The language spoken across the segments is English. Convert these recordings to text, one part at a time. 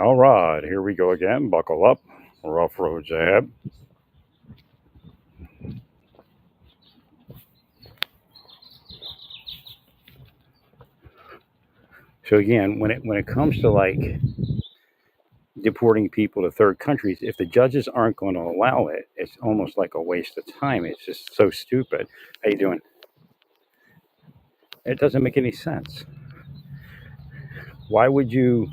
All right, here we go again. Buckle up. Rough roads ahead. So again, when it comes to like deporting people to third countries, if the judges aren't going to allow it, it's almost like a waste of time. It's just so stupid. How you doing? It doesn't make any sense. Why would you?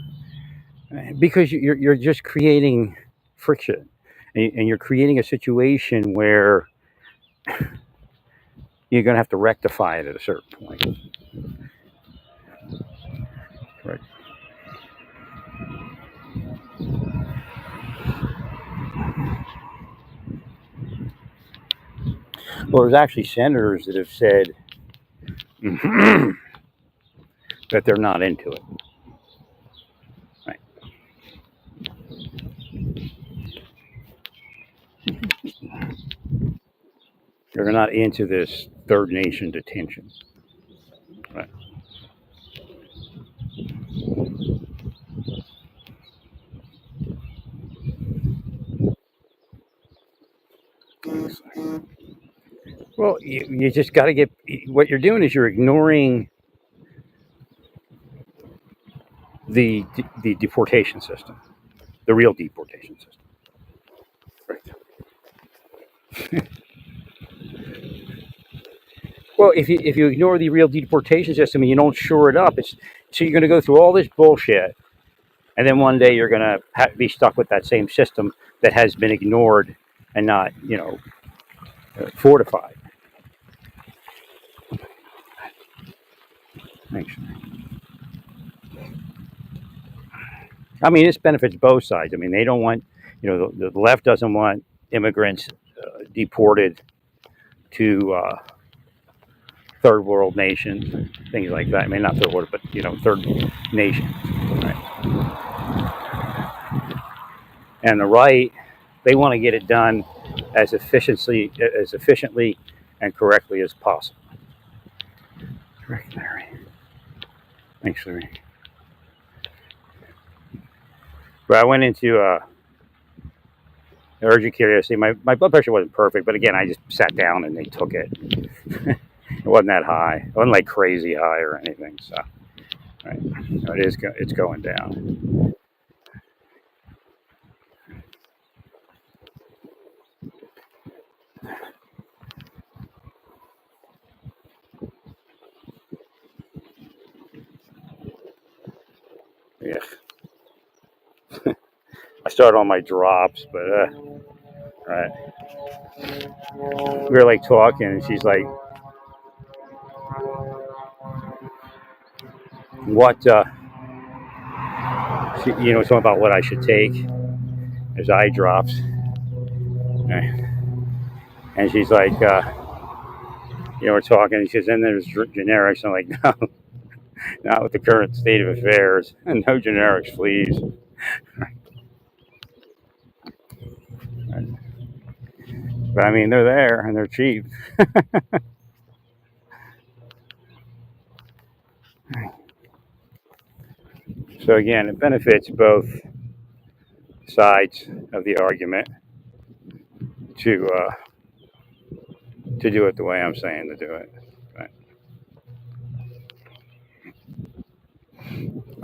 Because you're just creating friction, and you're creating a situation where you're going to have to rectify it at a certain point. Right. Well, there's actually senators that have said that they're not into it. Right. They're not into this third nation detention. Right. Well, you just got to get what you're doing is you're ignoring the deportation system, the real deportation system. Right. Well, if you ignore the real deportation system and you don't shore it up, it's so you're going to go through all this bullshit, and then one day you're going to be stuck with that same system that has been ignored and not, fortified. Thanks. I mean, this benefits both sides. I mean, they don't want, the left doesn't want immigrants deported to third world nations, things like that. I mean, not third world, but third nations. Right? And the right, they want to get it done as efficiently and correctly as possible. Correct, Larry. Thanks, Larry. But I went into urgent care yesterday. My blood pressure wasn't perfect, but again, I just sat down and they took it. It wasn't that high. It wasn't like crazy high or anything. So, right, it's going down. Yeah, I started on my drops, but right. We were like talking, and she's like, "What?" Something about what I should take as eye drops, and she's like, we're talking. And she says, "And there's generics." I'm like, "No, not with the current state of affairs. And no generics, please." But I mean, they're there and they're cheap. So again, it benefits both sides of the argument to to do it the way I'm saying to do it. But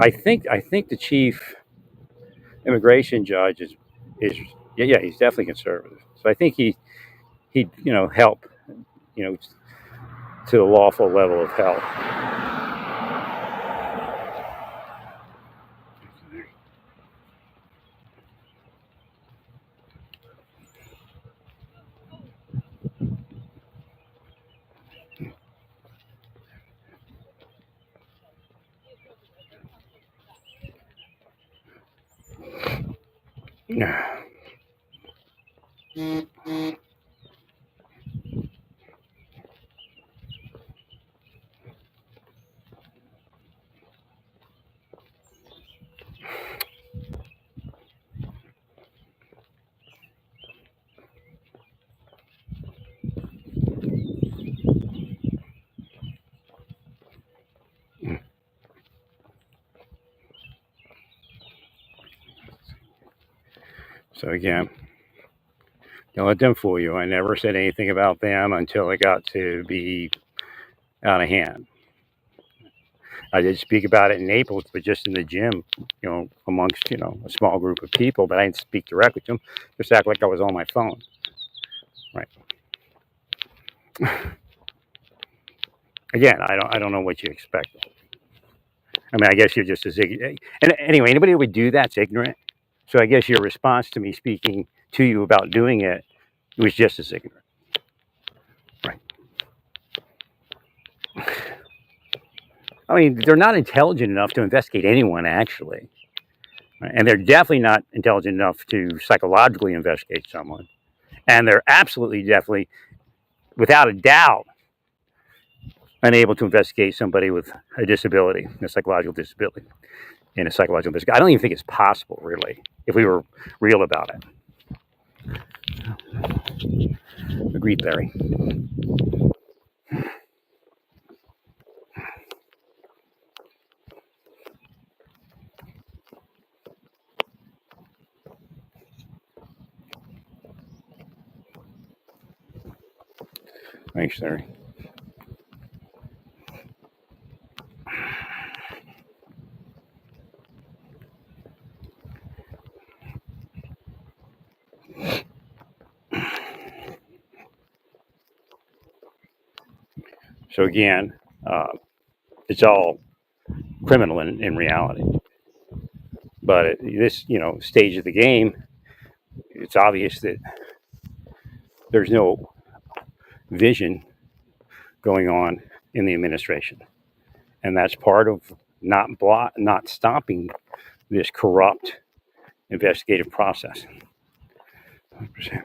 I think the chief immigration judge is yeah, he's definitely conservative. So I think he help you know to the lawful level of help. So again, don't let them fool you. I never said anything about them until it got to be out of hand. I did speak about it in Naples, but just in the gym, amongst, a small group of people, but I didn't speak directly to them. Just act like I was on my phone. Right. Again, I don't know what you expect. I mean, I guess you're just as ignorant. And anyway, anybody who would do that's ignorant. So I guess your response to me speaking to you about doing it was just as ignorant. Right. I mean, they're not intelligent enough to investigate anyone, actually. Right? And they're definitely not intelligent enough to psychologically investigate someone. And they're absolutely, definitely, without a doubt, unable to investigate somebody with a disability, a psychological disability, in a psychological investigation. I don't even think it's possible, really, if we were real about it. Agreed, Larry. Thanks, Larry. So again, it's all criminal in reality. But at this, stage of the game, it's obvious that there's no vision going on in the administration, and that's part of not stopping this corrupt investigative process 100%,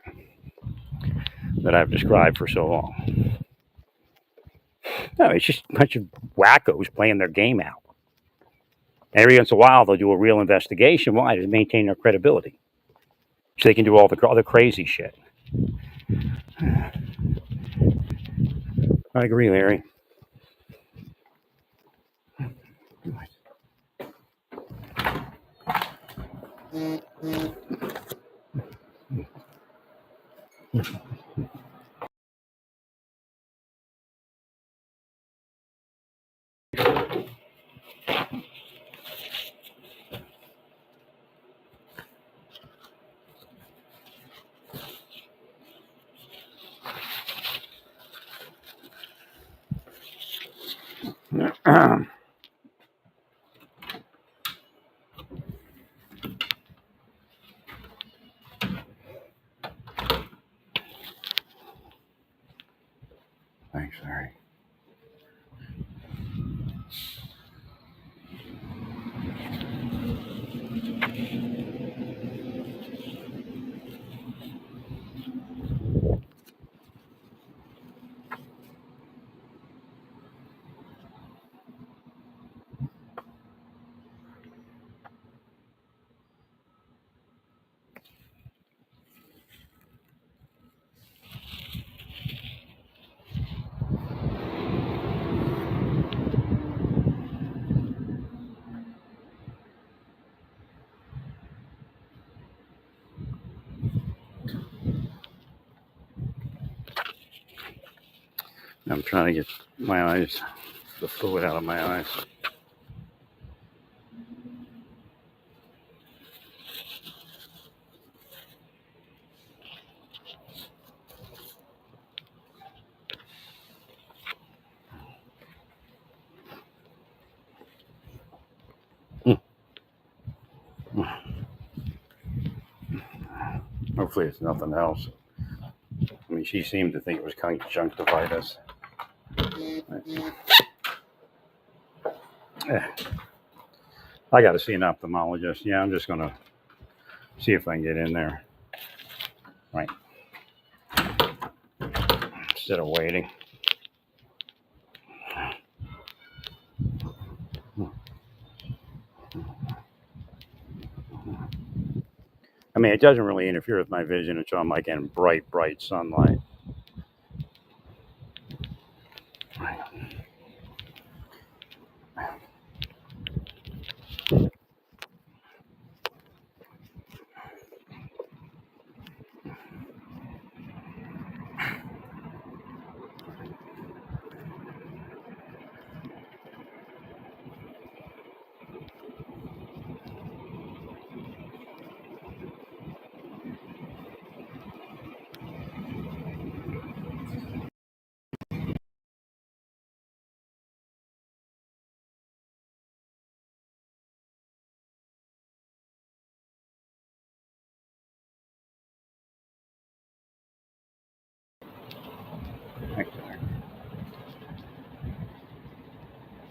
that I've described for so long. No, it's just a bunch of wackos playing their game out. Every once in a while, they'll do a real investigation. Why? To maintain their credibility, so they can do all the other crazy shit. I agree, Larry. Thanks, Larry. I'm trying to get the fluid out of my eyes. Hopefully, it's nothing else. I mean, she seemed to think it was conjunctivitis. I got to see an ophthalmologist. Yeah, I'm just going to see if I can get in there. Right. Instead of waiting. I mean, it doesn't really interfere with my vision until I'm like in bright sunlight. Right.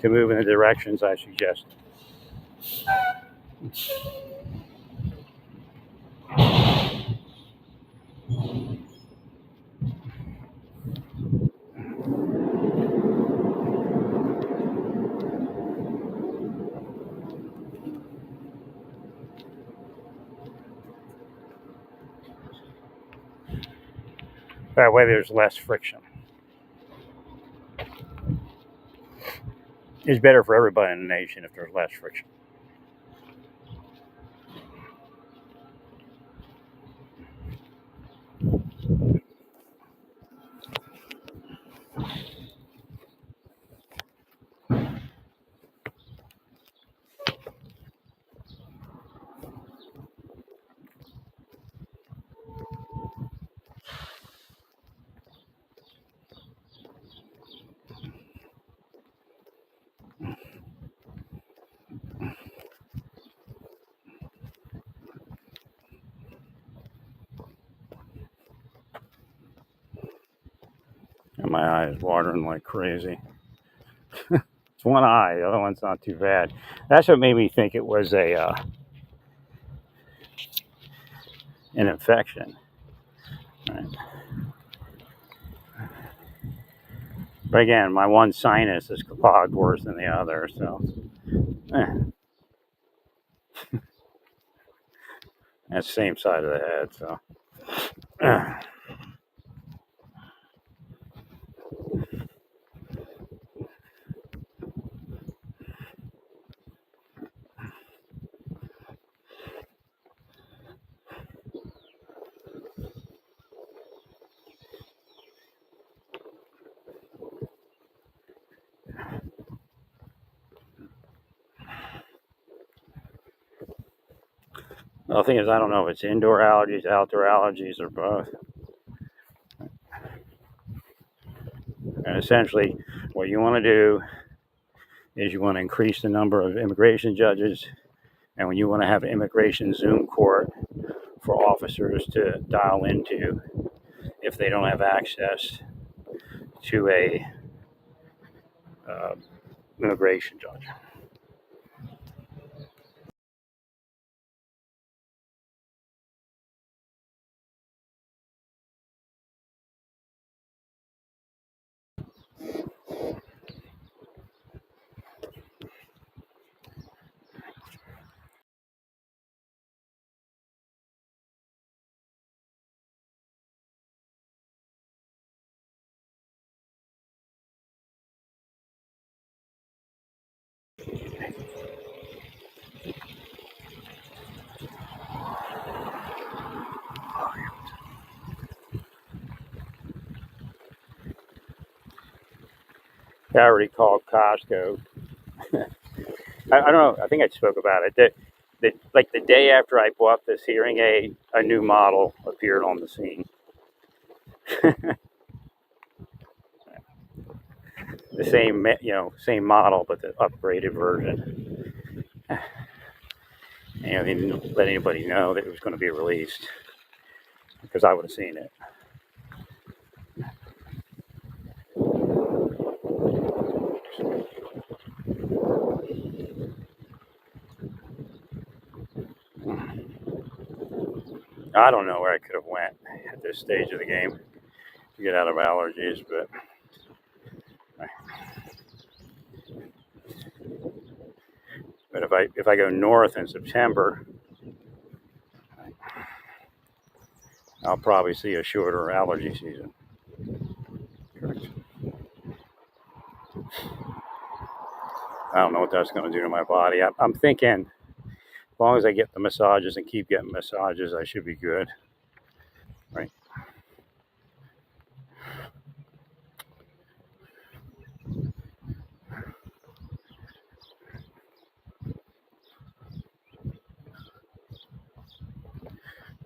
to move in the directions I suggest. That way there's less friction. It's better for everybody in the nation if there's less friction. And my eye is watering like crazy. It's one eye, the other one's not too bad. That's what made me think it was an infection. Right. But again, my one sinus is clogged worse than the other, so that's the same side of the head. So the thing is, I don't know if it's indoor allergies, outdoor allergies, or both. And essentially, what you want to do is you want to increase the number of immigration judges, and when you want to have an immigration Zoom court for officers to dial into if they don't have access to a immigration judge. I already called Costco. I don't know. I think I spoke about it. Like the day after I bought this hearing aid, a new model appeared on the scene. The same model, but the upgraded version. And they didn't let anybody know that it was going to be released because I would have seen it. I don't know where I could have went at this stage of the game to get out of allergies, but if I go north in September, I'll probably see a shorter allergy season. I don't know what that's going to do to my body. I'm thinking, as long as I get the massages and keep getting massages, I should be good. Right.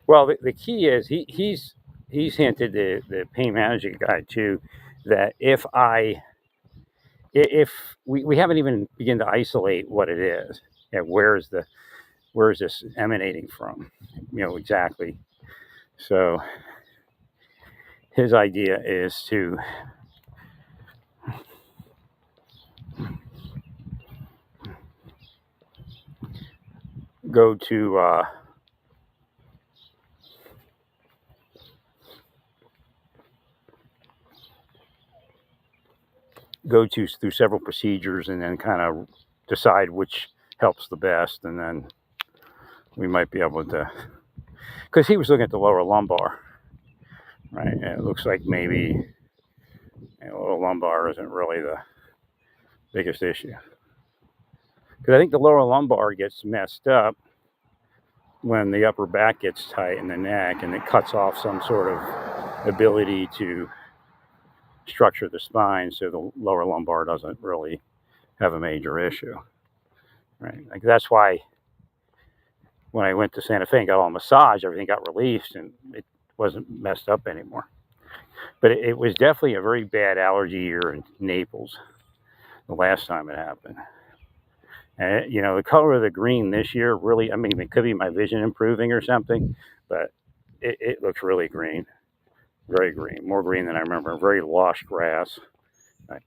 Well, the key is he's hinted the pain management guy too that if we haven't even begun to isolate what it is and where is this emanating from, exactly. So his idea is to go to through several procedures and then kind of decide which helps the best, and then we might be able to, because he was looking at the lower lumbar, right? And it looks like maybe lower lumbar isn't really the biggest issue, because I think the lower lumbar gets messed up when the upper back gets tight in the neck, and it cuts off some sort of ability to structure the spine, so the lower lumbar doesn't really have a major issue, right? Like that's why when I went to Santa Fe and got all massage, everything got released and it wasn't messed up anymore. But it was definitely a very bad allergy year in Naples the last time it happened. And the color of the green this year really, I mean, it could be my vision improving or something, but it looks really green, very green, more green than I remember. Very lush grass. Right.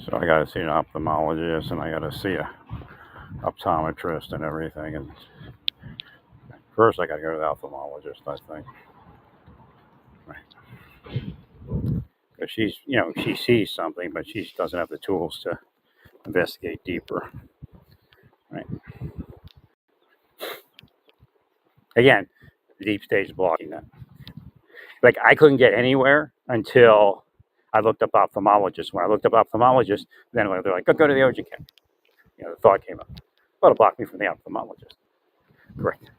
So I got to see an ophthalmologist, and I got to see a optometrist and everything. And first, I got to go to the ophthalmologist, I think. Right. Because she sees something, but she doesn't have the tools to investigate deeper. Right. Again, the deep state is blocking that. Like I couldn't get anywhere until I looked up ophthalmologist. When I looked up ophthalmologist, then they're like, go to the OGK. The thought came up. Well, it blocked me from the ophthalmologist. Correct.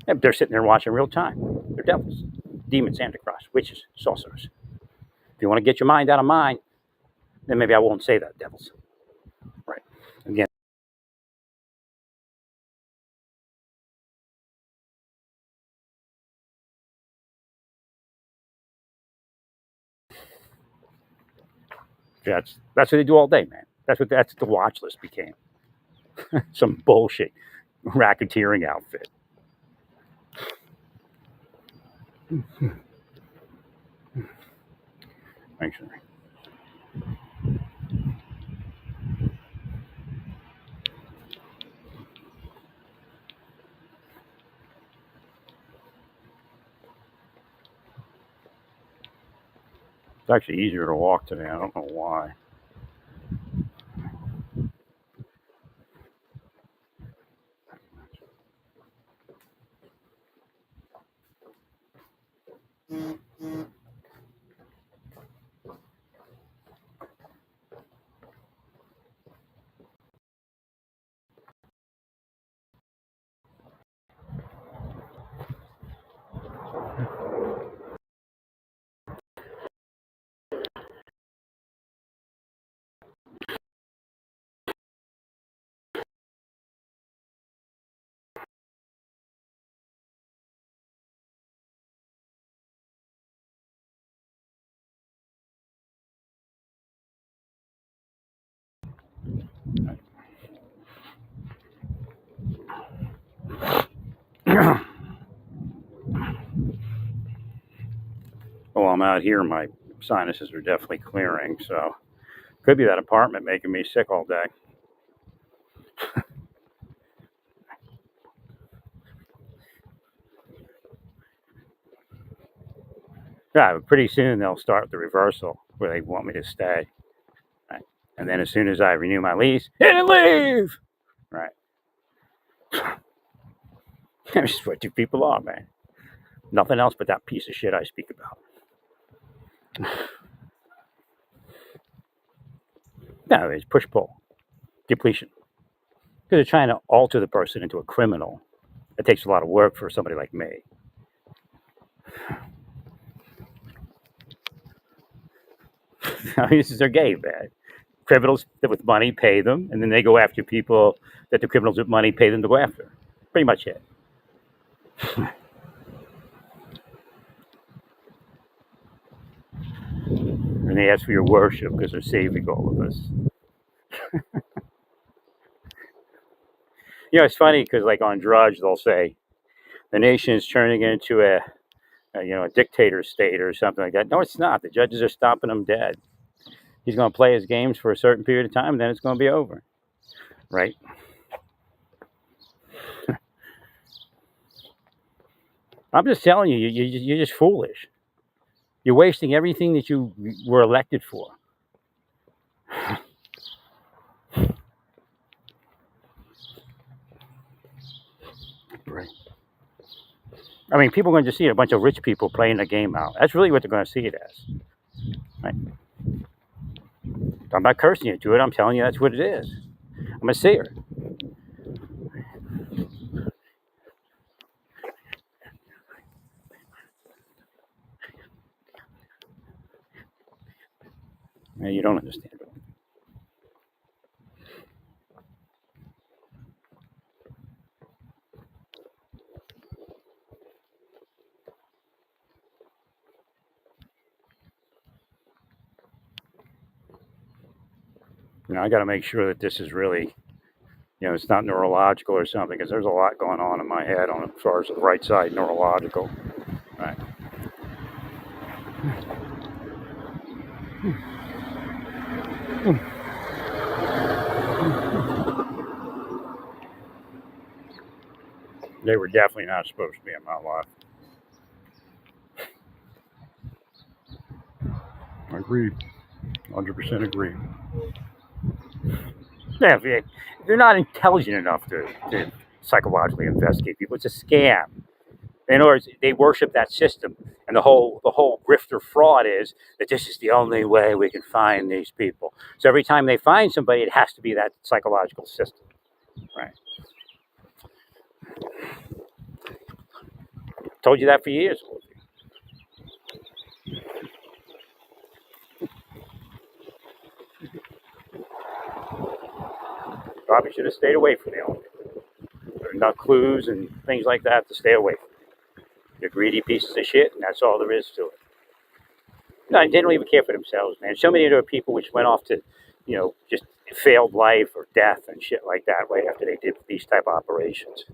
And they're sitting there watching real time. They're devils, demons, antichrist, witches, sorcerers. If you want to get your mind out of mine, then maybe I won't say that, devils. Right. Again. That's what they do all day, man. That's what the watch list became. Some bullshit racketeering outfit. Make sure. It's actually easier to walk today. I don't know why. Well, I'm out here, my sinuses are definitely clearing, so could be that apartment making me sick all day. Yeah, pretty soon they'll start the reversal where they want me to stay. Right? And then as soon as I renew my lease, and leave! Right. That's just what you people are, man. Nothing else but that piece of shit I speak about. No, it's push pull, depletion. they're trying to alter the person into a criminal. It takes a lot of work for somebody like me. This is their game, man. Criminals with money pay them, and then they go after people that the criminals with money pay them to go after. Pretty much it. And they ask for your worship because they're saving all of us. It's funny because, like on Drudge, they'll say the nation is turning into a dictator state or something like that. No, it's not. The judges are stopping them dead. He's going to play his games for a certain period of time, and then it's going to be over, right? I'm just telling you, you're just foolish. You're wasting everything that you were elected for. Right. I mean, people are going to see a bunch of rich people playing the game out. That's really what they're going to see it as. Right? I'm not cursing you to it. I'm telling you that's what it is. I'm a seer. Yeah, you don't understand it. I got to make sure that this is really, it's not neurological or something, because there's a lot going on in my head on as far as the right side neurological. Right. They were definitely not supposed to be in my life. Agreed. 100% agreed. Yeah, if they're not intelligent enough to psychologically investigate people, it's a scam. In other words, they worship that system, and the whole grifter fraud is that this is the only way we can find these people. So every time they find somebody, it has to be that psychological system, right? Told you that for years. Probably should have stayed away from them. There are enough clues and things like that to stay away from. They're greedy pieces of shit, and that's all there is to it. No, they don't even care for themselves, man. So many of the people which went off to, just failed life or death and shit like that right after they did these type of operations.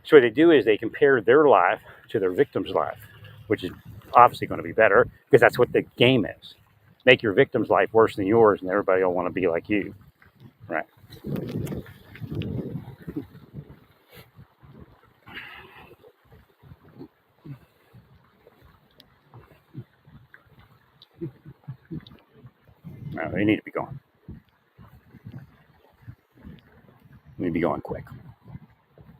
So what they do is they compare their life to their victim's life, which is obviously going to be better because that's what the game is. Make your victim's life worse than yours, and everybody will want to be like you, right? No, they need to be gone. They need to be gone quick.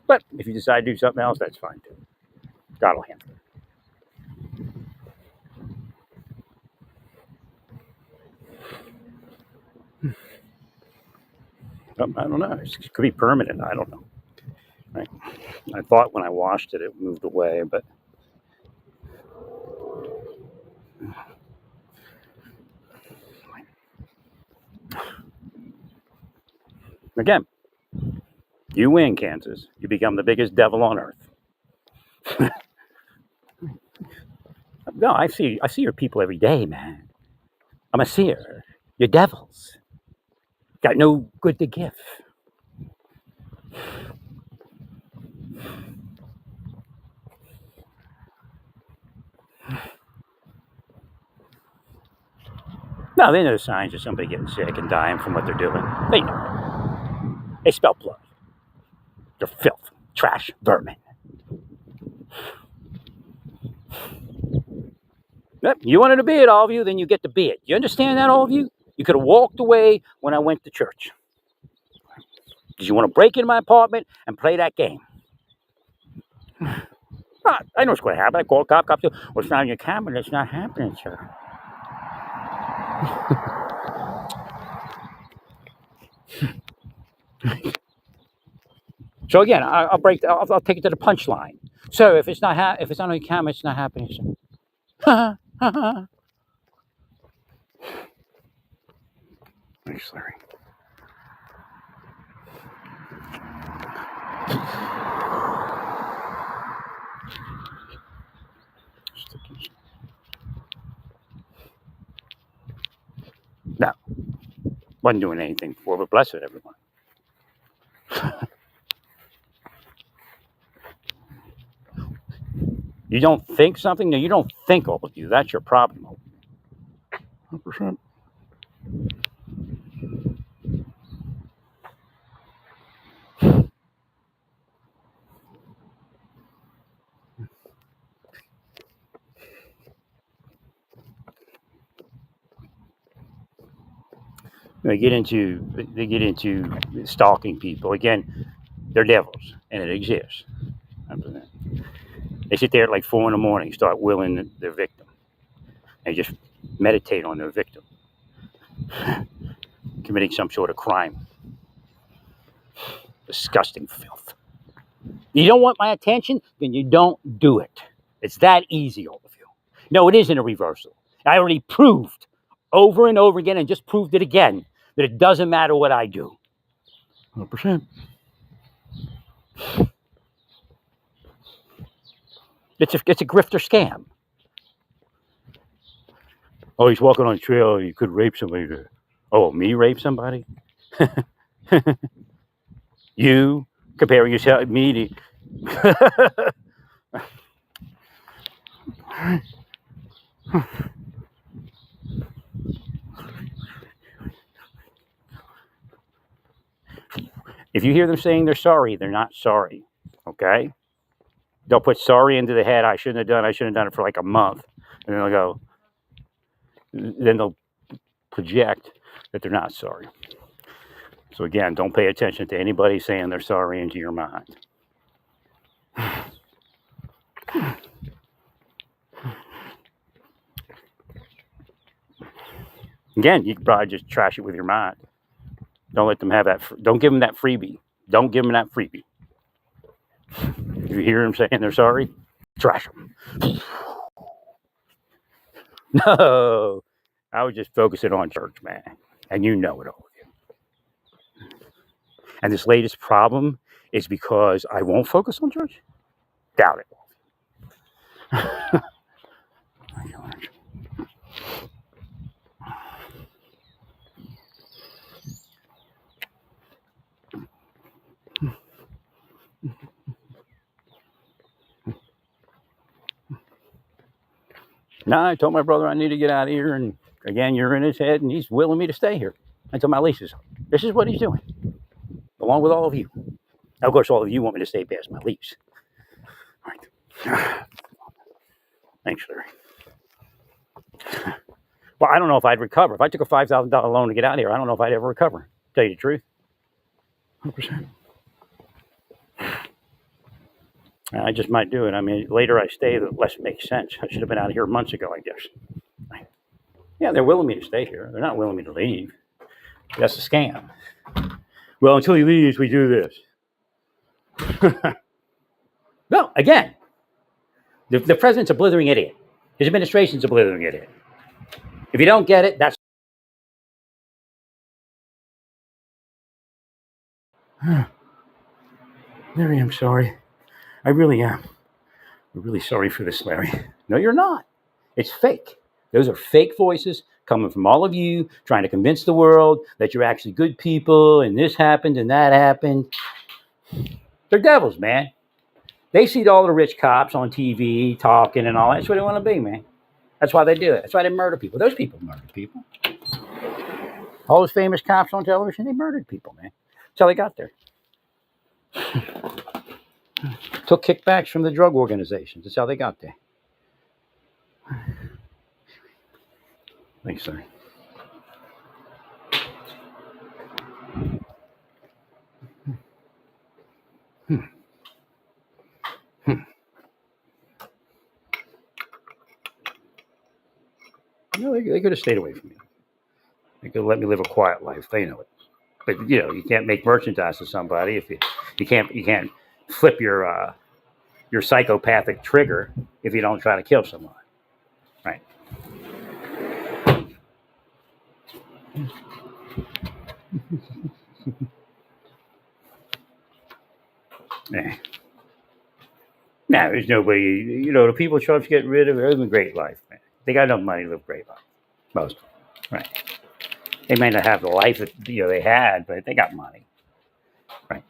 But if you decide to do something else, that's fine too. God will handle it. I don't know. It could be permanent. I don't know. Right? I thought when I washed it, it moved away, but again, you win, Kansas. You become the biggest devil on earth. No, I see your people every day, man. I'm a seer. You're devils. Got no good to give. No, they know the signs of somebody getting sick and dying from what they're doing. They know. They smell blood. They're filth, trash, vermin. Yep, you wanted to be it, all of you, then you get to be it. You understand that, all of you? You could have walked away when I went to church. Did you want to break into my apartment and play that game? I know what's going to happen. I called cop. Cop said, well, it's not on your camera. It's not happening, sir. So again, I'll take it to the punchline. So if it's not if it's not on camera, it's not happening. So. Thanks, Larry. No, wasn't doing anything before, but bless it, everyone. You don't think something? No, you don't think all of you. That's your problem. 100%. They get into stalking people. Again, they're devils, and it exists. They sit there at like 4 in the morning, start willing their victim. They just meditate on their victim committing some sort of crime. Disgusting filth. You don't want my attention? Then you don't do it. It's that easy, all of you. No, it isn't a reversal. I already proved over and over again and just proved it again that it doesn't matter what I do. 100%. It's a grifter scam. Oh, he's walking on the trail. You could rape somebody there. Oh, me rape somebody? You comparing yourself me to. If you hear them saying they're sorry, they're not sorry. Okay? They'll put sorry into the head. I shouldn't have done it for like a month. And then they'll project that they're not sorry. So again, don't pay attention to anybody saying they're sorry into your mind. Again, you can probably just trash it with your mind. Don't let them have that. Don't give them that freebie. Don't give them that freebie. If you hear them saying they're sorry, trash them. No, I was just focusing on church, man. And you know it, all of you. And this latest problem is because I won't focus on church? Doubt it. No, I told my brother I need to get out of here, and again, you're in his head, and he's willing me to stay here until my lease is up. This is what he's doing, along with all of you. Now, of course, all of you want me to stay past my lease. All right. Thanks, Larry. Well, I don't know if I'd recover. If I took a $5,000 loan to get out of here, I don't know if I'd ever recover. Tell you the truth. 100%. I just might do it. I mean, the later I stay, the less it makes sense. I should have been out of here months ago, I guess. Yeah, they're willing me to stay here. They're not willing me to leave. That's a scam. Well, until he leaves, we do this. No, again, the president's a blithering idiot. His administration's a blithering idiot. If you don't get it, that's. Larry, I'm sorry. I really am. I'm really sorry for this, Larry. No, you're not. It's fake. Those are fake voices coming from all of you trying to convince the world that you're actually good people and this happened and that happened. They're devils, man. They see all the rich cops on TV talking and all that. That's what they want to be, man. That's why they do it. That's why they murder people. Those people murder people. All those famous cops on television, they murdered people, man. That's how they got there. Took kickbacks from the drug organizations. That's how they got there. Thanks, sir. No, they could have stayed away from me. They could have let me live a quiet life. They know it. But you can't make merchandise to somebody if you can't flip your psychopathic trigger if you don't try to kill someone, right? Yeah. Now there's nobody. The people Trump's getting rid of are living a great life, man. They got enough money to live a great life, most of them, right? They may not have the life that they had, but they got money, right?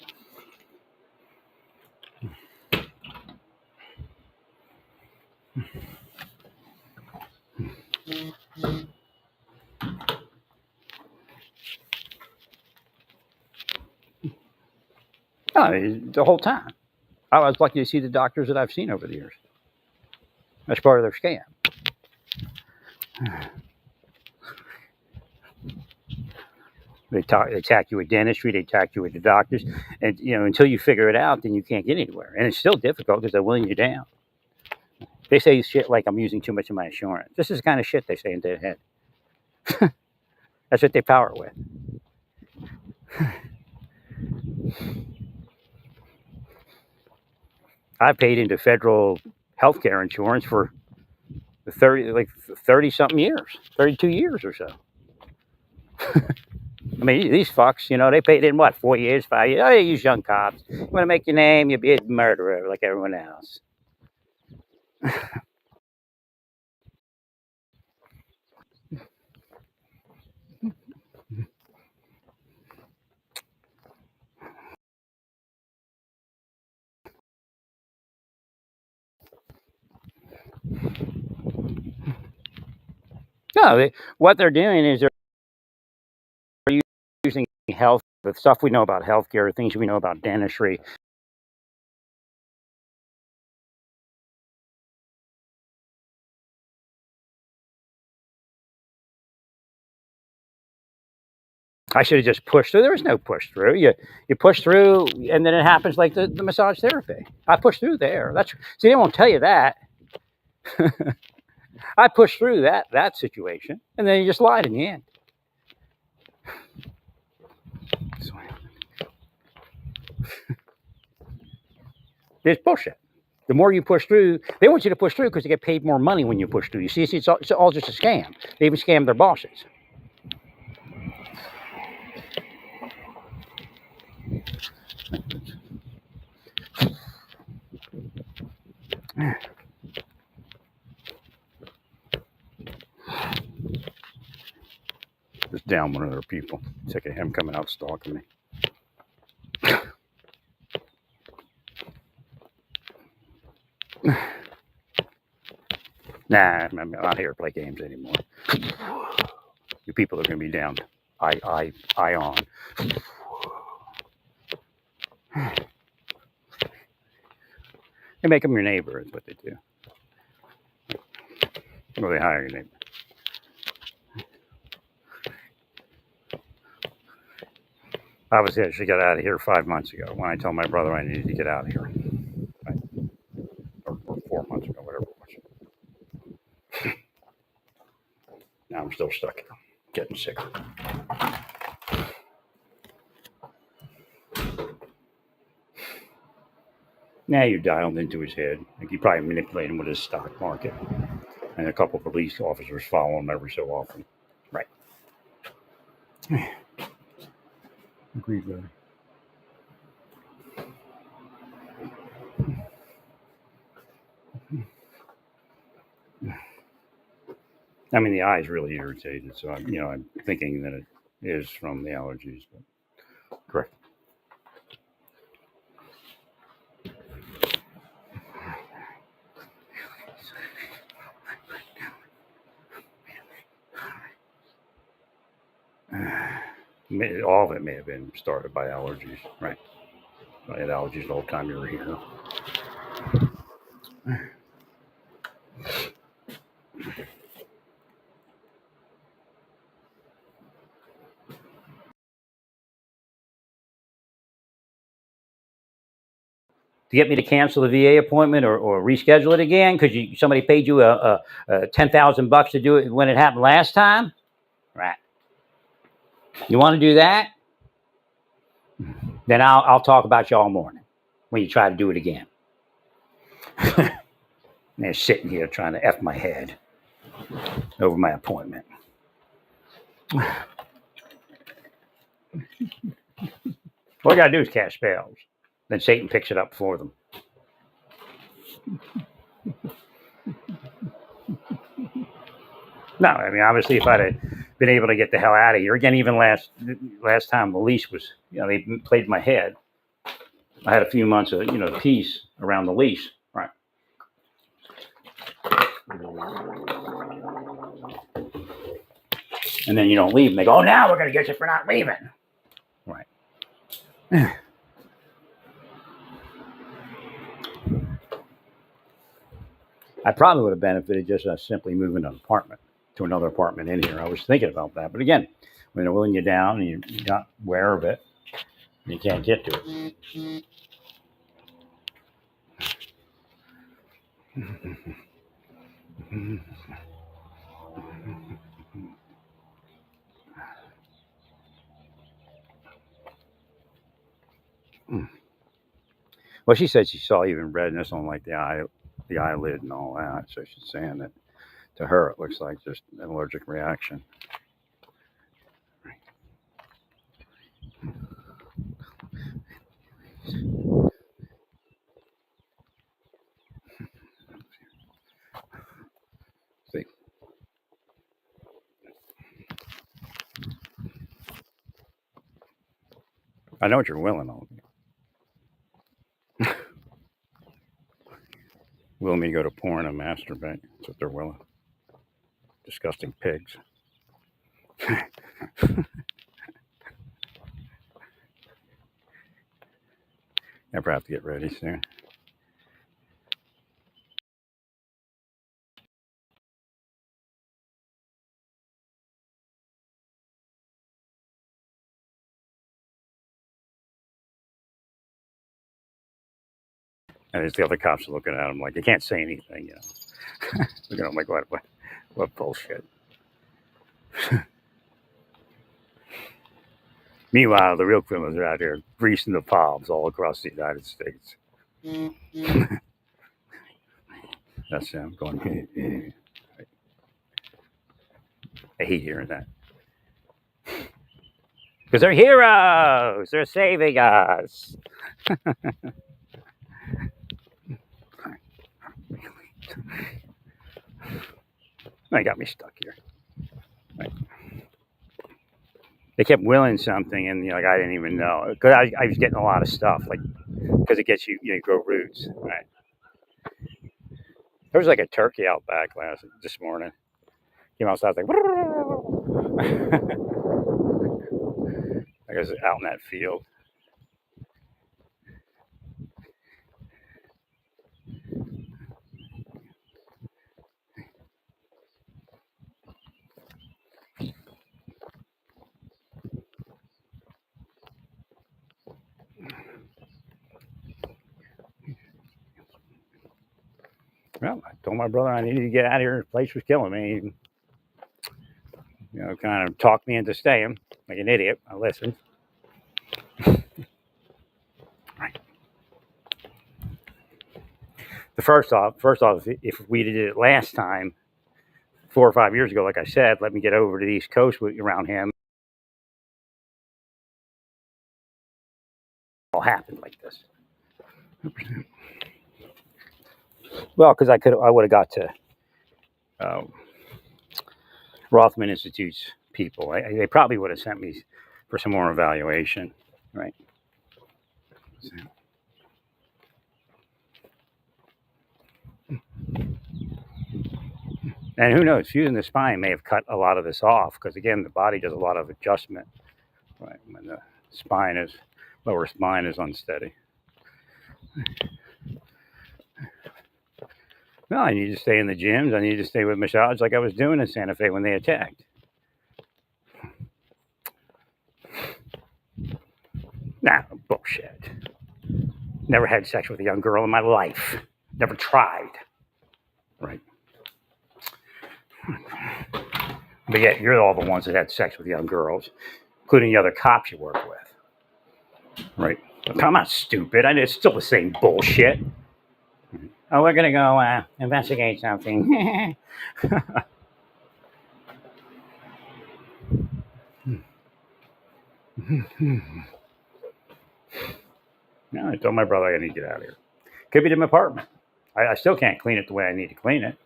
No, the whole time. I was lucky to see the doctors that I've seen over the years. That's part of their scam. They attack you with dentistry. They attack you with the doctors, and until you figure it out, then you can't get anywhere. And it's still difficult because they're willing you down. They say shit like I'm using too much of my insurance. This is the kind of shit they say in their head. That's what they power with. I paid into federal healthcare insurance for 30 something years, 32 years or so. I mean, these fucks, they paid in what, 4 years, 5 years? Oh, you use young cops. You want to make your name, you'll be a murderer like everyone else. No, what they're doing is they're using health, the stuff we know about healthcare, things we know about dentistry. I should have just pushed through. There was no push through. You push through, and then it happens like the massage therapy. I pushed through there. See, they won't tell you that. I pushed through that situation, and then you just lied in the end. It's bullshit. The more you push through, they want you to push through because they get paid more money when you push through. You see, it's all just a scam. They even scam their bosses. Just down one of their people. Sick of him coming out stalking me. Nah, I'm not here to play games anymore. You people are going to be down. I on. They make them your neighbor, is what they do. Or they hire your neighbor. Obviously, I should get out of here 5 months ago when I told my brother I needed to get out of here. Right? Or 4 months ago, whatever it was. Now I'm still stuck here, getting sick. Now you dialed into his head. Like you probably manipulate him with his stock market. And a couple of police officers follow him every so often. Right. Agreed, brother. I mean, the eye's really irritated, so I'm thinking that it is from the allergies. But correct. All of it may have been started by allergies, right? I had allergies the whole time you were here. To get me to cancel the VA appointment or reschedule it again because somebody paid you a $10,000 to do it when it happened last time, right? You want to do that? Then I'll talk about you all morning when you try to do it again. And they're sitting here trying to F my head over my appointment. All you got to do is cast spells. Then Satan picks it up for them. No, I mean, obviously, if I'd have been able to get the hell out of here, again, even last time the leash was, they played my head. I had a few months of, peace around the leash. Right. And then you don't leave, and they go, oh, now we're going to get you for not leaving. Right. I probably would have benefited just simply moving an apartment to another apartment in here. I was thinking about that. But again, when they're willing you down and you're not aware of it, you can't get to it. Well, she said she saw even redness on like the eyelid and all that. So she's saying that to her it looks like just an allergic reaction. See, I know what you're willing on. Willing me to go to porn and masturbate. That's what they're willing. Disgusting pigs. Never have to get ready soon. And there's the other cops looking at him like they can't say anything, Looking at him like, what bullshit. Meanwhile, the real criminals are out here greasing the palms all across the United States. That's them going. I hate hearing that. Because they're heroes. They're saving us. They got me stuck here. Right. They kept willing something, and I didn't even know because I was getting a lot of stuff, because it gets you, grow roots. Right. There was like a turkey out back this morning. Came outside, like, I guess out in that field. Well, I told my brother I needed to get out of here. The place was killing me. Kind of talked me into staying like an idiot. I listened. Right. First off, if we did it last time, 4 or 5 years ago, like I said, let me get over to the East Coast around him. All happened like this. Well, because I would have got to Rothman Institute's people. They probably would have sent me for some more evaluation, right? So. And who knows? Fusing the spine may have cut a lot of this off because, again, the body does a lot of adjustment, right? When the lower spine is unsteady. No, I need to stay in the gyms. I need to stay with massage like I was doing in Santa Fe when they attacked. Nah, bullshit. Never had sex with a young girl in my life. Never tried. Right. But yet, you're all the ones that had sex with young girls, including the other cops you work with. Right. I'm not stupid. It's still the same bullshit. Oh, we're gonna go investigate something. No, I told my brother I need to get out of here. Could be the apartment. I still can't clean it the way I need to clean it.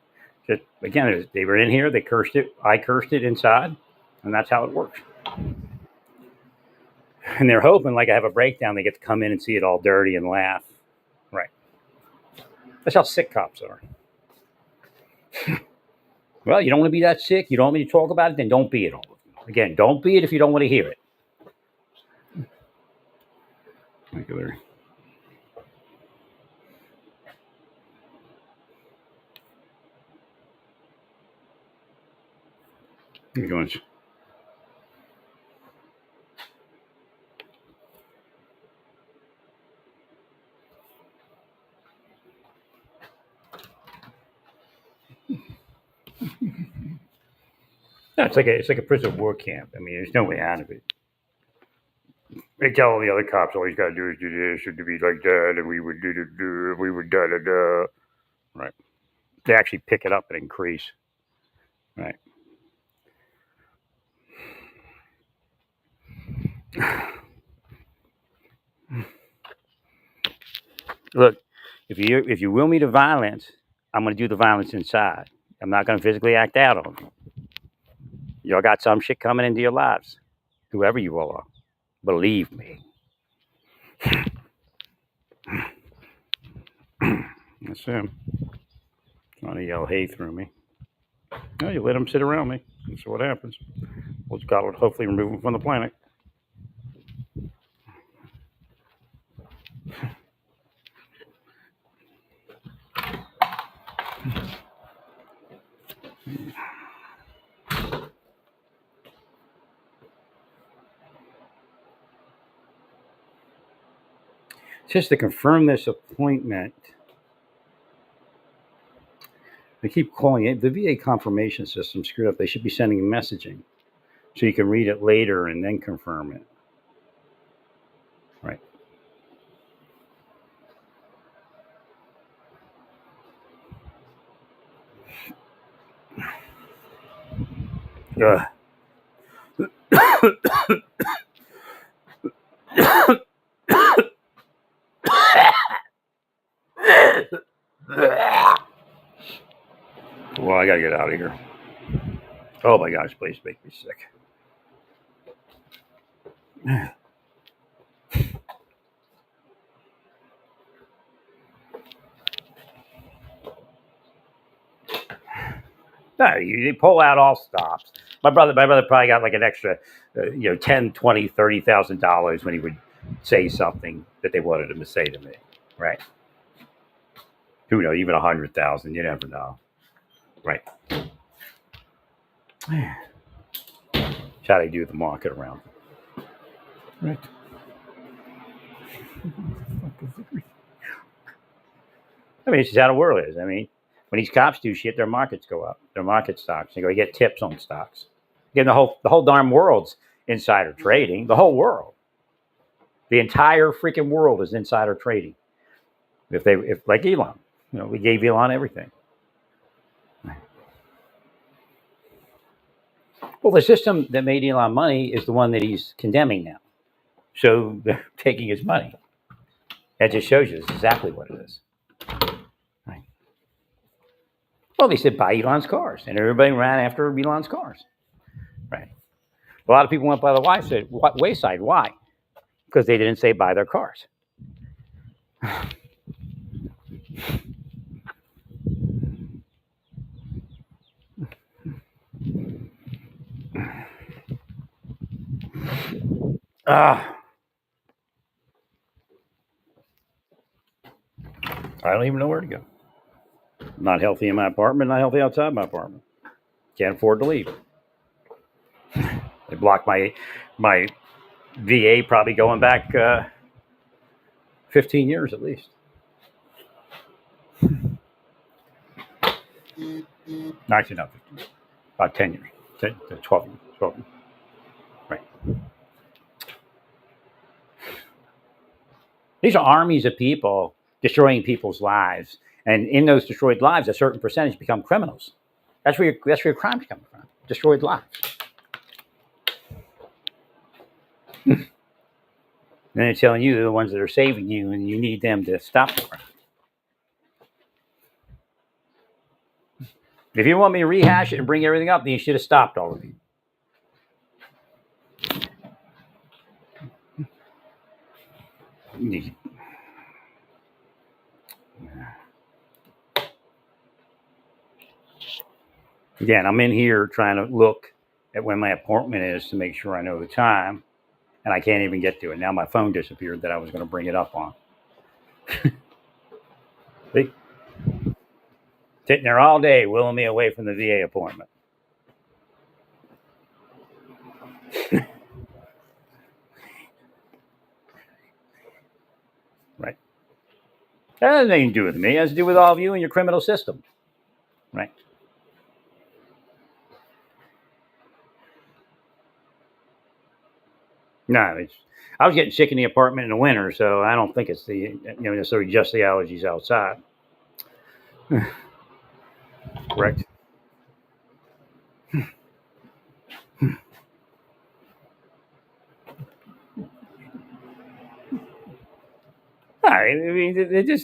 Just again, they were in here. They cursed it. I cursed it inside, and that's how it works. And they're hoping, like I have a breakdown, they get to come in and see it all dirty and laugh. Right. That's how sick cops are. Well, you don't want to be that sick. You don't want me to talk about it. Then don't be it all. Again, don't be it if you don't want to hear it. Thank you, Larry. You're going. No, it's like a prison war camp. I mean, there's no way out of it. They tell all the other cops all he's got to do is do this or to be like that, and we would do we would da da da. Right. They actually pick it up and increase. Right. Look, if you will me to violence, I'm going to do the violence inside. I'm not going to physically act out on you. Y'all got some shit coming into your lives, whoever you all are. Believe me. That's him. Trying to yell hay through me. No, you let him sit around me. That's what happens. Well, God will hopefully remove him from the planet. Just to confirm this appointment, they keep calling it the VA confirmation system screwed up. They should be sending messaging so you can read it later and then confirm it. Right. Ugh. Well, I gotta get out of here. Oh my gosh, please make me sick. No, they pull out all stops. My brother probably got like an extra, $10, $20, $30,000 when he would say something that they wanted him to say to me. Right? Who knows? Even 100,000. You never know. Right? That's how they do the market around. Right. I mean, it's just how the world is. I mean, when these cops do shit, their markets go up. Their market stocks. They go get tips on stocks. Again, the whole darn world's insider trading. The whole world. The entire freaking world is insider trading. If like Elon, we gave Elon everything. Well, the system that made Elon money is the one that he's condemning now. So they're taking his money. That just shows you exactly what it is. Right. Well, they said buy Elon's cars, and everybody ran after Elon's cars. Right. A lot of people went by the wayside. Why? Because they didn't say buy their cars. I don't even know where to go. Not healthy in my apartment, not healthy outside my apartment. Can't afford to leave. They blocked my VA probably going back 15 years at least. Actually, not 15. About 10 years. 10 to 12 years. 12 years. Right. These are armies of people destroying people's lives, and in those destroyed lives, a certain percentage become criminals. That's where your crimes come from. Destroyed lives. And they're telling you they're the ones that are saving you, and you need them to stop the crime. If you want me to rehash it and bring everything up, then you should have stopped all of you. Again, I'm in here trying to look at when my appointment is to make sure I know the time, and I can't even get to it. Now my phone disappeared that I was going to bring it up on. See? Sitting there all day, willing me away from the VA appointment. Right. That has nothing to do with me. It has to do with all of you and your criminal system. Right. No, I was getting sick in the apartment in the winter, so I don't think it's the necessarily just the allergies outside. Correct. I mean,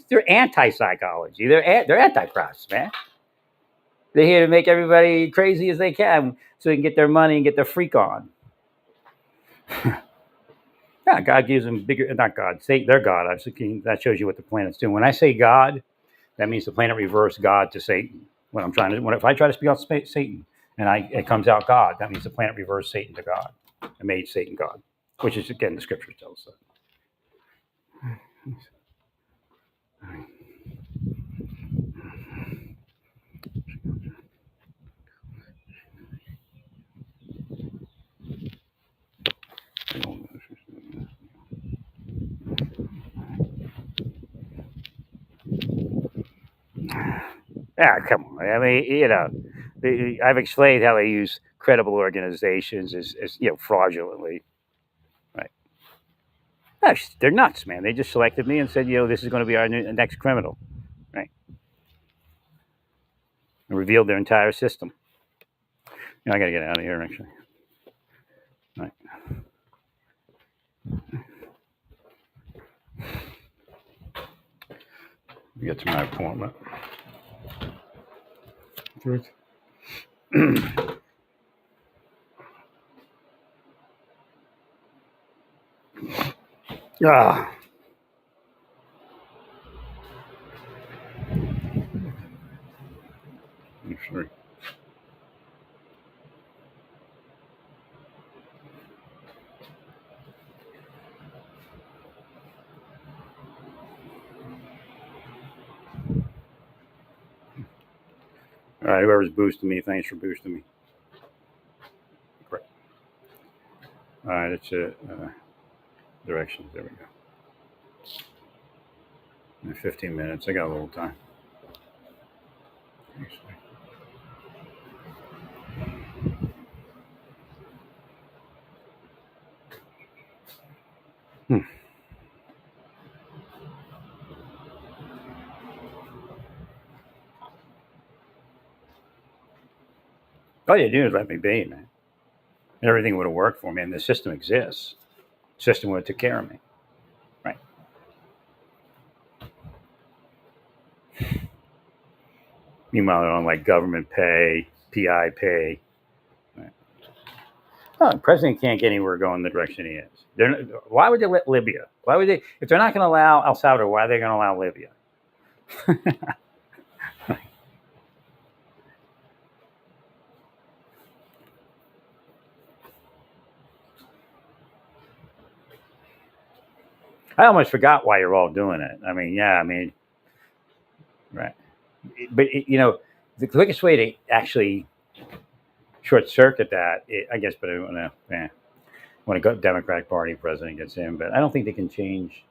they're anti-psychology. They're antichrist, man. They're here to make everybody crazy as they can, so they can get their money and get their freak on. Yeah, God gives them bigger. Not God. Satan. They're God. That shows you what the planet's doing. When I say God, that means the planet reversed God to Satan. If I try to speak out Satan and it comes out God, that means the planet reversed Satan to God and made Satan God, which is again the scripture tells us. Yeah, come on. I mean, I've explained how they use credible organizations as fraudulently. Right? Gosh, they're nuts, man. They just selected me and said, this is going to be our next criminal, right? And revealed their entire system. I got to get out of here, actually. Right. Get to my appointment. Ah. I'm sorry. All right, whoever's boosting me, thanks for boosting me. Correct. All right, it's directions. There we go. 15 minutes. I got a little time. Hmm. All you do is let me be, man. Everything would have worked for me, and the system exists. The system would have took care of me. Right. Meanwhile, they're on like government pay, PI pay. Right. Oh, the president can't get anywhere going the direction he is. Why would they let Libya? Why would they? If they're not going to allow El Salvador, why are they going to allow Libya? I almost forgot why you're all doing it. I mean, right. But the quickest way to actually short circuit that, I guess, but I don't know. When a Democratic Party president gets in, but I don't think they can change.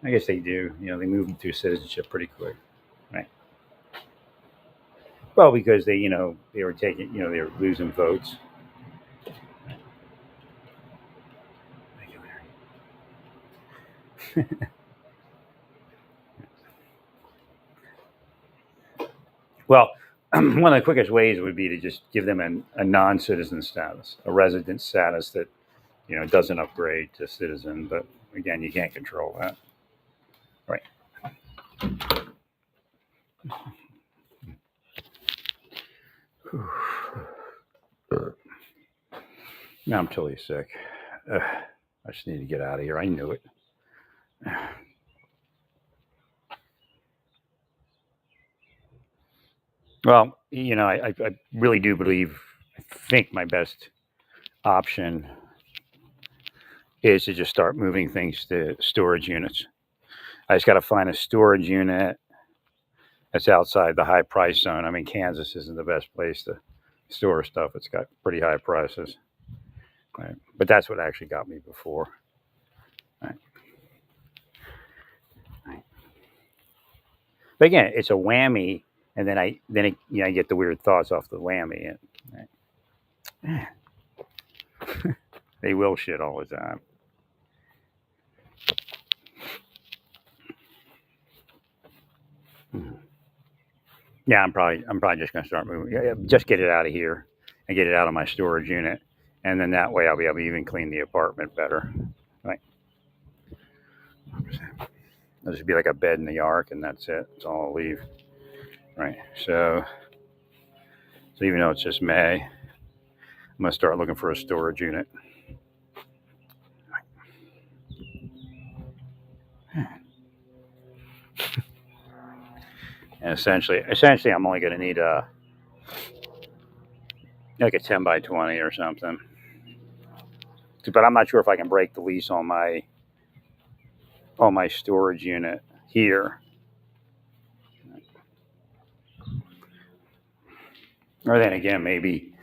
I guess they do. They move them through citizenship pretty quick, right? Well, because they were taking, they were losing votes. Well, one of the quickest ways would be to just give them a non-citizen status, a resident status that doesn't upgrade to citizen. But again, you can't control that, right? Now I'm totally sick. I just need to get out of here. I knew it. Well, I really do believe, I think my best option is to just start moving things to storage units. I just got to find a storage unit that's outside the high price zone. I mean, Kansas isn't the best place to store stuff. It's got pretty high prices. Right? But that's what actually got me before. Right? Right. But again, it's a whammy, and then I get the weird thoughts off the whammy. Right? They will shit all the time. Yeah, I'm probably just gonna start moving. Just get it out of here and get it out of my storage unit, and then that way I'll be able to even clean the apartment better. Right? It'll just be like a bed in the ark, and that's it. That's all I'll leave. Right. So even though it's just May, I'm gonna start looking for a storage unit. And essentially, I'm only going to need like a 10 by 20 or something. But I'm not sure if I can break the lease on my storage unit here. Or then again, maybe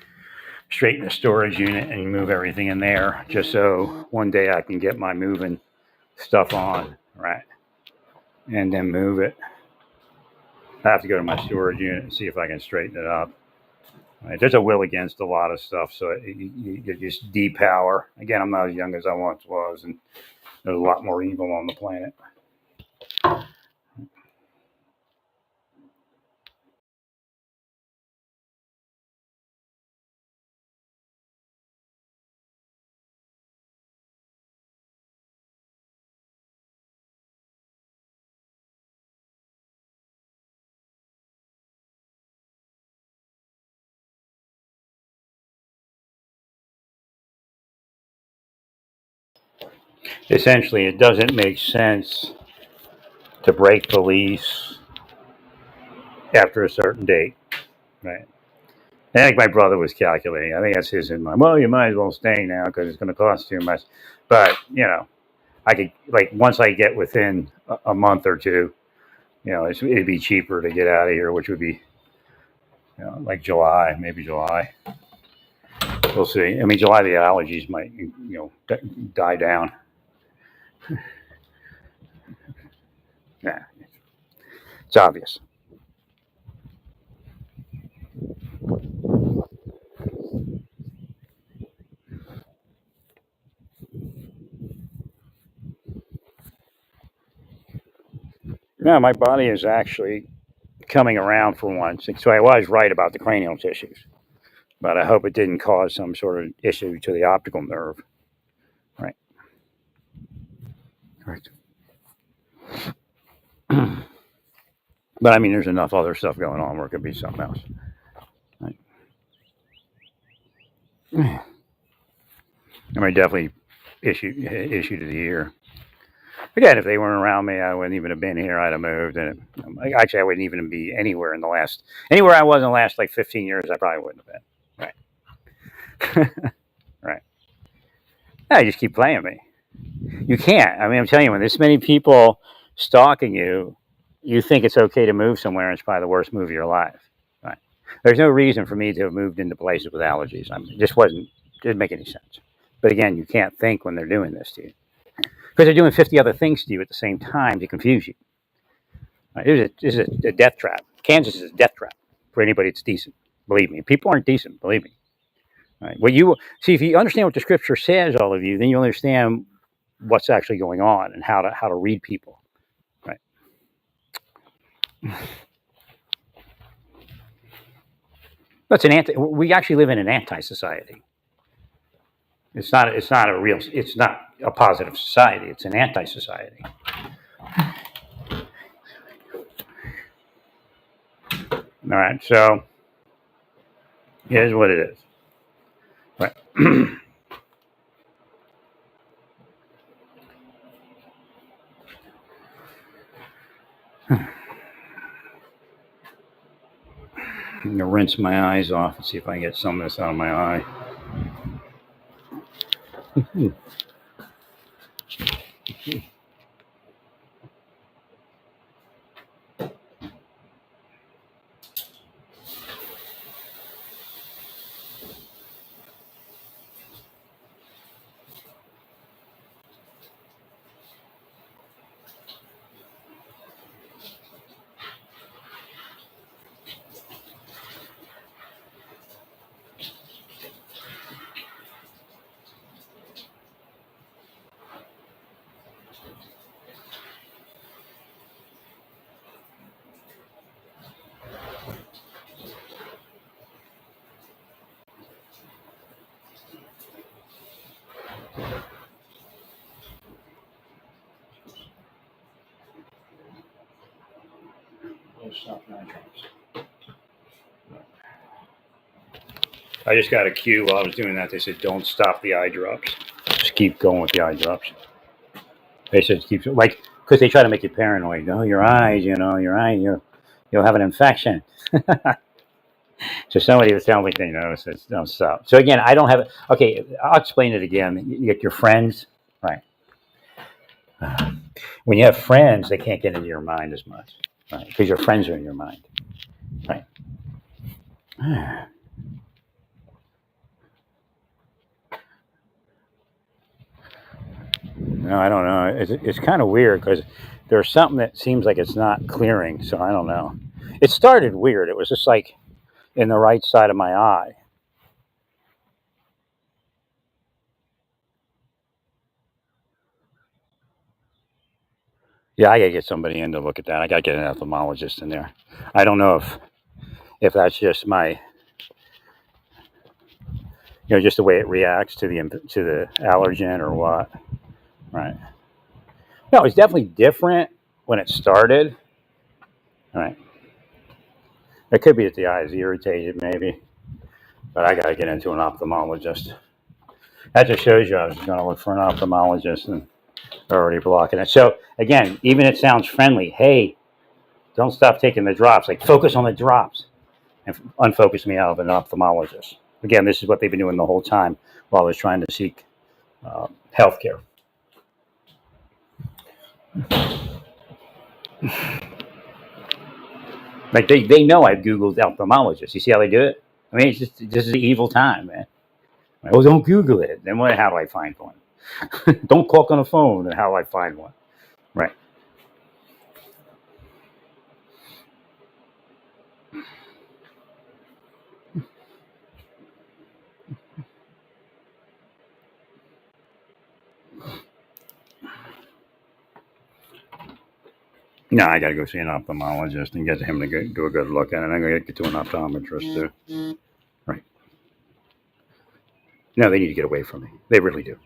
straighten the storage unit and move everything in there, just so one day I can get my moving stuff on, right? And then move it. I have to go to my storage unit and see if I can straighten it up. Right? There's a will against a lot of stuff, so you just depower. Again, I'm not as young as I once was, and there's a lot more evil on the planet. Essentially, it doesn't make sense to break the lease after a certain date, right? I think my brother was calculating. I think that's his in mind. Well, you might as well stay now because it's going to cost too much. But I could, like, once I get within a month or two, it'd be cheaper to get out of here, which would be like July, maybe July. We'll see. I mean, July the allergies might die down. Yeah, it's obvious. No, my body is actually coming around for once. So I was right about the cranial tissues, but I hope it didn't cause some sort of issue to the optical nerve. Right. Right. But I mean, there's enough other stuff going on where it could be something else. Right. I mean, definitely issue to the ear. Again, if they weren't around me, I wouldn't even have been here. I'd have moved, and actually, I wouldn't even be anywhere anywhere I was in the last like 15 years. I probably wouldn't have been. Right. Right. Yeah, you just keep playing me. You can't. I mean, I'm telling you, when there's many people stalking you, you think it's okay to move somewhere, and it's probably the worst move of your life. Right. There's no reason for me to have moved into places with allergies. I mean, it just didn't make any sense. But again, you can't think when they're doing this to you because they're doing 50 other things to you at the same time to confuse you. Right? This is a death trap. Kansas is a death trap for anybody that's decent. Believe me, people aren't decent. Believe me. Right? What you see, if you understand what the scripture says, all of you, then you understand what's actually going on and how to read people. Right. That's an anti. We actually live in an anti-society. It's not. It's not a real. It's not a positive society. It's an anti-society. All right. So here's what it is. Right. I'm gonna rinse my eyes off and see if I can get some of this out of my eye. I just got a cue while I was doing that. They said, "Don't stop the eye drops. Just keep going with the eye drops." They said, "Keep like because they try to make you paranoid. Oh, your eyes, your eye, you'll have an infection." So somebody was telling me, says, "Don't stop." So again, I don't have. Okay, I'll explain it again. You get your friends, right? When you have friends, they can't get into your mind as much, right? Because your friends are in your mind, right? No, I don't know. It's kind of weird because there's something that seems like it's not clearing. So I don't know. It started weird. It was just like in the right side of my eye. Yeah, I gotta get somebody in to look at that. I gotta get an ophthalmologist in there. I don't know if that's just my, just the way it reacts to the allergen or what. Right. No, it's definitely different when it started. Right. It could be that the eye is irritated, maybe, but I gotta get into an ophthalmologist. That just shows you I was going to look for an ophthalmologist and they're already blocking it. So again, even it sounds friendly. Hey, don't stop taking the drops. Like focus on the drops and unfocus me out of an ophthalmologist. Again, this is what they've been doing the whole time while I was trying to seek health care. Like they know I've Googled ophthalmologist. You see how they do it? I mean, it's just this is the evil time, man. Oh, don't Google it. Then what? How do I find one? Don't talk on the phone. Then how do I find one? Right. No, I got to go see an ophthalmologist and get him to do a good look at it. I'm going to get to an optometrist too. Right. No, they need to get away from me. They really do.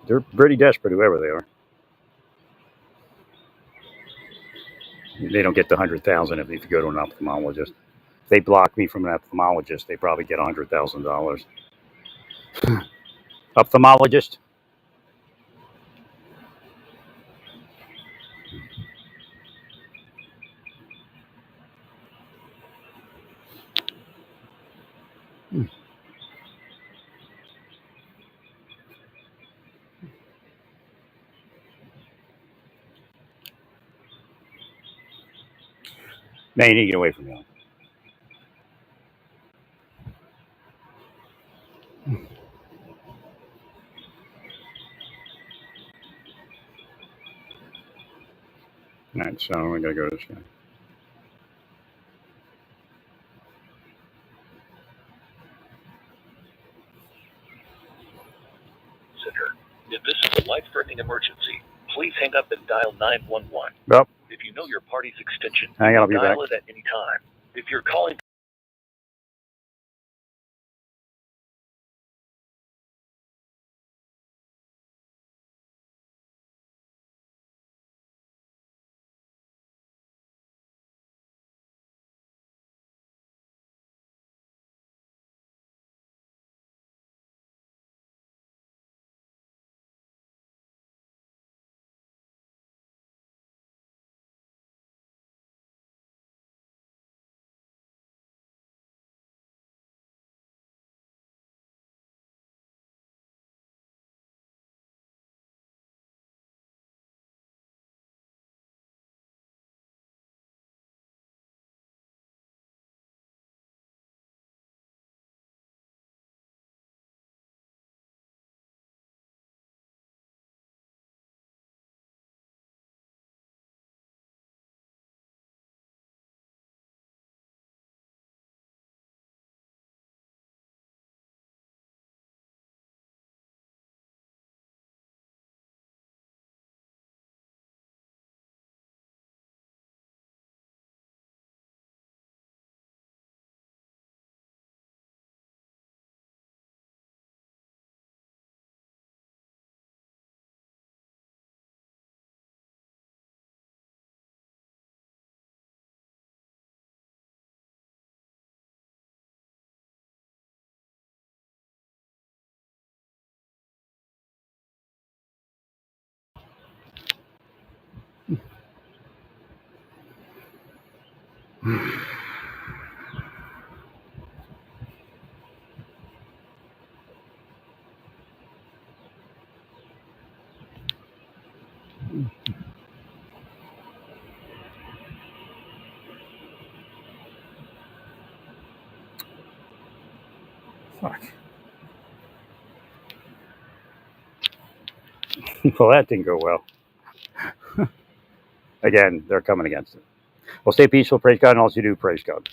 They're pretty desperate, whoever they are. They don't get the 100,000 if you go to an ophthalmologist. If they block me from an ophthalmologist, they probably get $100,000. Ophthalmologist. No, you need to get away from me. All right, so I got to go to this guy. If this is a life-threatening emergency, please hang up and dial 911. Well, If you you know your party's extension, Hang on, I'll be back. dial it at any time. If you're calling Fuck. Well, that didn't go well. Again, they're coming against it. Well, stay peaceful, praise God, and all you do, praise God.